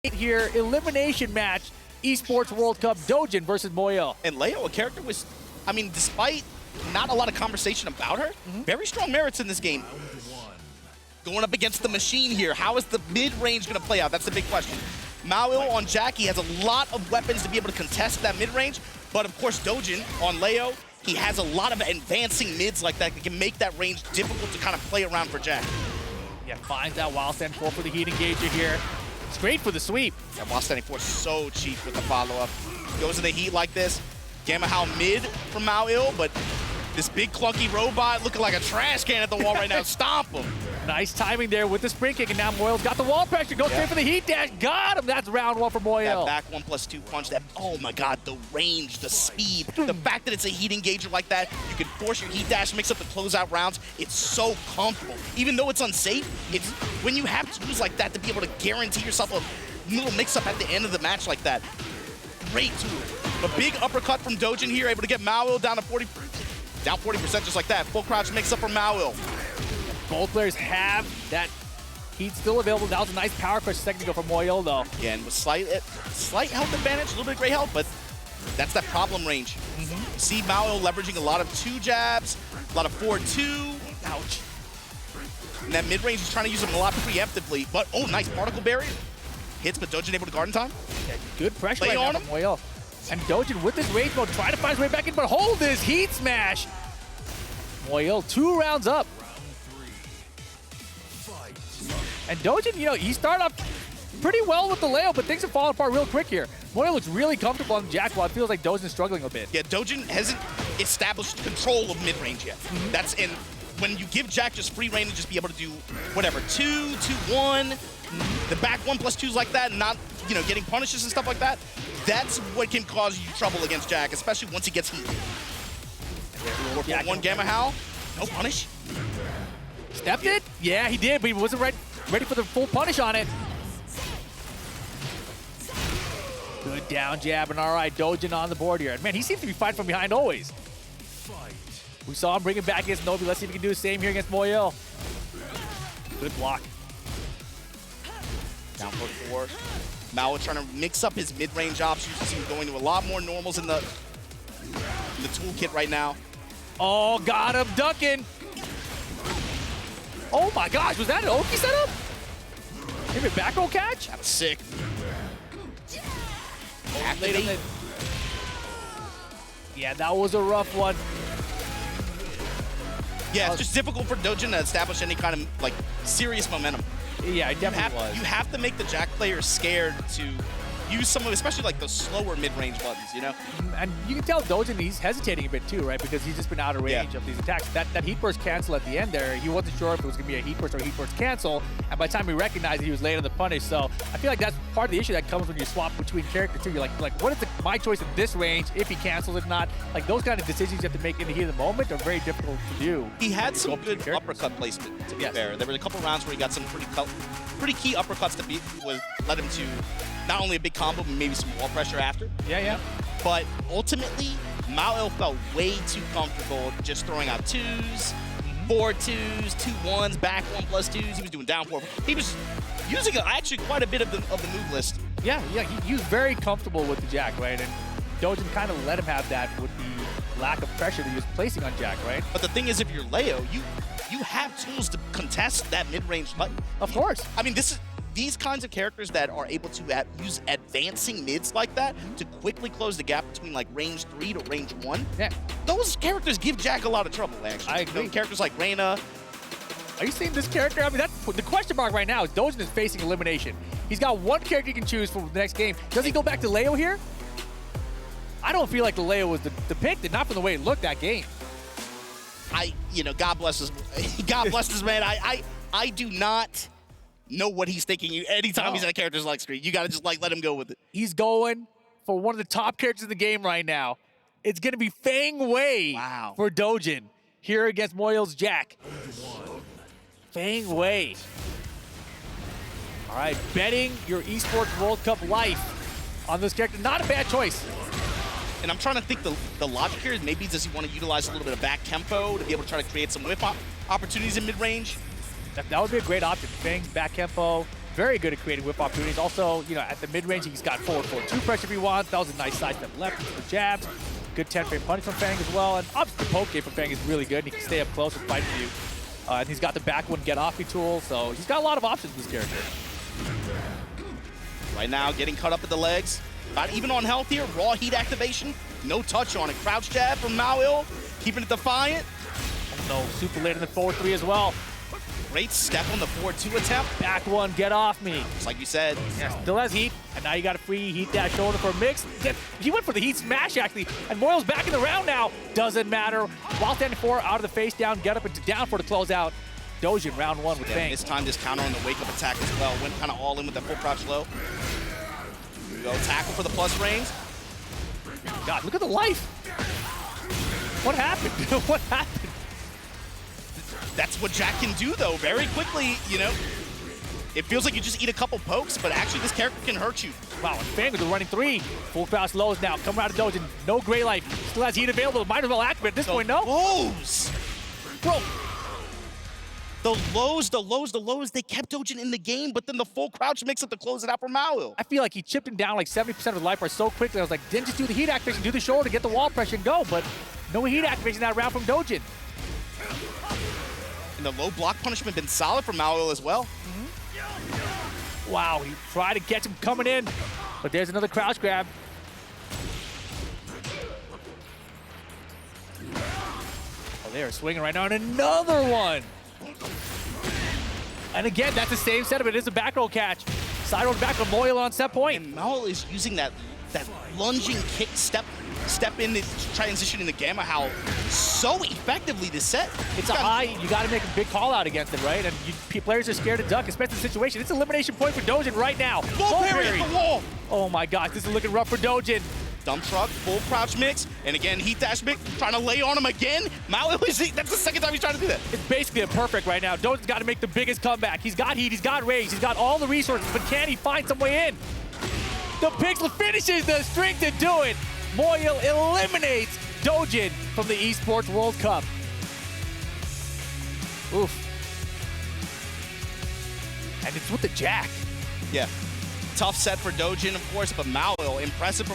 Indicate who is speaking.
Speaker 1: Here, elimination match, Esports World Cup, Dojan versus MEO.
Speaker 2: And MEO, a character was, I mean, despite not a lot of conversation about her, very strong merits in this game. Going up against the machine here, how is the mid-range going to play out? That's the big question. MEO on Jackie has a lot of weapons to be able to contest that mid-range, but of course Dojan on Leo, he has a lot of advancing mids like that can make that range difficult to kind of play around for Jack.
Speaker 1: Yeah, finds that wild stand 4 for the heat engager here. It's great for the sweep.
Speaker 2: Yeah, wild standing 4 so cheap with the follow-up. Goes to the heat like this. Gamma How mid from MEO, but this big clunky robot looking like a trash can at the wall right now. Stomp him.
Speaker 1: Nice timing there with the spring kick, and now MEO's got the wall pressure. Goes straight for the heat dash. Got him. That's round 1 for MEO.
Speaker 2: That back 1+2 punch. That, oh my God, the range, the speed, the fact that it's a heat engager like that, you can force your heat dash, mix up the closeout rounds. It's so comfortable. Even though it's unsafe, it's when you have tools like that to be able to guarantee yourself a little mix-up at the end of the match like that. Great tool. A big uppercut from Dojan here, able to get MEO down to 40%, just like that. Full crouch mix-up from MEO.
Speaker 1: Both players have that heat still available. That was a nice power crush a second ago from MEO, though.
Speaker 2: Again, with slight health advantage, a little bit of great health, but that's that problem range. You see MEO leveraging a lot of 2 jabs, a lot of 4-2. Ouch. And that mid-range is trying to use them a lot preemptively, but oh, nice particle barrier. Hits, but Dojan able to guard in time.
Speaker 1: Yeah, good pressure
Speaker 2: Play
Speaker 1: right
Speaker 2: on
Speaker 1: now from MEO. And Dojan with his rage mode, trying to find his way back in, but hold this heat smash. MEO 2 rounds up. And Dojan, you know, he started off pretty well with the Leo, but things have fallen apart real quick here. MEO looks really comfortable on Jack, while it feels like Dojan's struggling a bit.
Speaker 2: Yeah, Dojan hasn't established control of mid-range yet. That's in when you give Jack just free reign to just be able to do whatever, 2, 2-1, the back 1+2s like that, and not, you know, getting punishes and stuff like that. That's what can cause you trouble against Jack, especially once he gets heat.
Speaker 1: Yeah,
Speaker 2: 1 Gamma How, no punish.
Speaker 1: Stepped it? Yeah, he did, but he wasn't ready for the full punish on it. Good down jab, and all right, Dojan on the board here. Man, he seems to be fighting from behind always. We saw him bring it back against Nobi. Let's see if he can do the same here against MEO. Good block.
Speaker 2: Down for 4. MEO trying to mix up his mid-range options. You see him going to a lot more normals in the toolkit right now.
Speaker 1: Oh, got him ducking. Oh my gosh, was that an Oki setup? Maybe a back roll catch?
Speaker 2: That was sick.
Speaker 1: Yeah, that was a rough one.
Speaker 2: Yeah, it's just difficult for Dojan to establish any kind of like serious momentum.
Speaker 1: Yeah, it definitely was.
Speaker 2: You have to make the Jack players scared to use some of, especially like those slower mid-range buttons, you know?
Speaker 1: And you can tell Dojan, he's hesitating a bit too, right? Because he's just been out of range of these attacks. That heat burst cancel at the end there, he wasn't sure if it was going to be a heat burst or a heat burst cancel. And by the time he recognized it, he was late on the punish. So I feel like that's part of the issue that comes when you swap between characters too. You're like what is my choice in this range, if he cancels it or not? Like those kind of decisions you have to make in the heat of the moment are very difficult to do.
Speaker 2: He had some good uppercut placement, to be fair. There were a couple rounds where he got some pretty key uppercuts that led him to not only a big combo, but maybe some wall pressure after.
Speaker 1: Yeah.
Speaker 2: But ultimately, MEO felt way too comfortable just throwing out 2s, 4-2s, 2-1s, back 1+2s. He was doing down 4. He was using actually quite a bit of the move list.
Speaker 1: Yeah, he was very comfortable with the Jack, right? And Dojan kind of let him have that with the lack of pressure that he was placing on Jack, right?
Speaker 2: But the thing is, if you're Leo, you have tools to contest that mid-range button.
Speaker 1: Of course.
Speaker 2: I mean, these kinds of characters that are able to use advancing mids like that to quickly close the gap between like range 3 to range 1.
Speaker 1: Yeah.
Speaker 2: Those characters give Jack a lot of trouble, actually.
Speaker 1: I agree.
Speaker 2: You know, characters like Reyna.
Speaker 1: Are you seeing this character? I mean, that's the question mark right now is Dojan is facing elimination. He's got 1 character he can choose for the next game. Does he go back to Leo here? I don't feel like the Leo was the pick, not from the way it looked that game.
Speaker 2: You know, God bless his, God bless this man. I do not know what he's thinking. Anytime he's in a character's like screen, you got to just like let him go with it.
Speaker 1: He's going for one of the top characters in the game right now. It's going to be Feng for Dojan here against MEO's Jack. Feng. All right, betting your Esports World Cup life on this character. Not a bad choice.
Speaker 2: And I'm trying to think the logic here is maybe does he want to utilize a little bit of back tempo to be able to try to create some whip opportunities in mid-range?
Speaker 1: That would be a great option. Feng, back tempo, very good at creating whip opportunities. Also, you know, at the mid-range, he's got forward 4-2 pressure if he wants. That was a nice side step left for jabs. Good 10-frame punish from Feng as well. And obviously the poke game from Feng is really good. He can stay up close and fight for you. And he's got the back one get-offy tool, so he's got a lot of options with this character.
Speaker 2: Right now, getting cut up at the legs. Not even on health here. Raw heat activation. No touch on it. Crouch jab from MEO, keeping it defiant.
Speaker 1: No, super late in the 4-3 as well.
Speaker 2: Great step on the 4-2 attempt.
Speaker 1: Back one, get off me.
Speaker 2: Just like you said.
Speaker 1: Yeah, still has heat, and now you got a free heat dash shoulder for a mix. He went for the heat smash, actually, and Moyle's back in the round now. Doesn't matter. While standing 4, out of the face down, get up into down for the closeout. Doujin, round 1 with Feng.
Speaker 2: This time, just counter on the wake-up attack as well. Went kind of all in with that full crouch low. Here we go, tackle for the plus range.
Speaker 1: God, look at the life. What happened? What happened?
Speaker 2: That's what Jack can do, though. Very quickly, you know, it feels like you just eat a couple pokes, but actually this character can hurt you.
Speaker 1: Wow, and Feng with the running 3. Full crouch lows now. Coming out of Dojan. No gray life. Still has heat available. Might as well activate at this point, no?
Speaker 2: Lows!
Speaker 1: Bro.
Speaker 2: The lows, they kept Dojan in the game, but then the full crouch mix up to close it out for MEO.
Speaker 1: I feel like he chipped him down like 70% of his life bar so quickly. I was like, didn't just do the heat activation, do the shoulder, get the wall pressure and go, but no heat activation that round from Dojan.
Speaker 2: And the low block punishment been solid for MEO as well.
Speaker 1: Wow, he tried to catch him coming in, but there's another crouch grab. Oh, they're swinging right now, and another one. And again, that's the same setup. It is a back roll catch. Side roll back from Moyle on set point.
Speaker 2: And MEO is using that lunging kick step in the transition in the Gamma Howl so effectively this set.
Speaker 1: It's a high, you got to make a big call out against it, right? And players are scared to duck, especially in the situation. It's elimination point for Dojan right now.
Speaker 2: Full parry at the wall.
Speaker 1: Oh my gosh, this is looking rough for Dojan.
Speaker 2: Dump truck, full crouch mix, and again, heat dash mix, trying to lay on him again. MEO, that's the second time he's trying to do that.
Speaker 1: It's basically a perfect right now. Dojan's got to make the biggest comeback. He's got heat, he's got rage, he's got all the resources, but can he find some way in? The Pixel finishes the string to do it. Moyle eliminates Dojan from the Esports World Cup. Oof. And it's with the Jack.
Speaker 2: Yeah. Tough set for Dojan, of course, but MEO, impressive performance.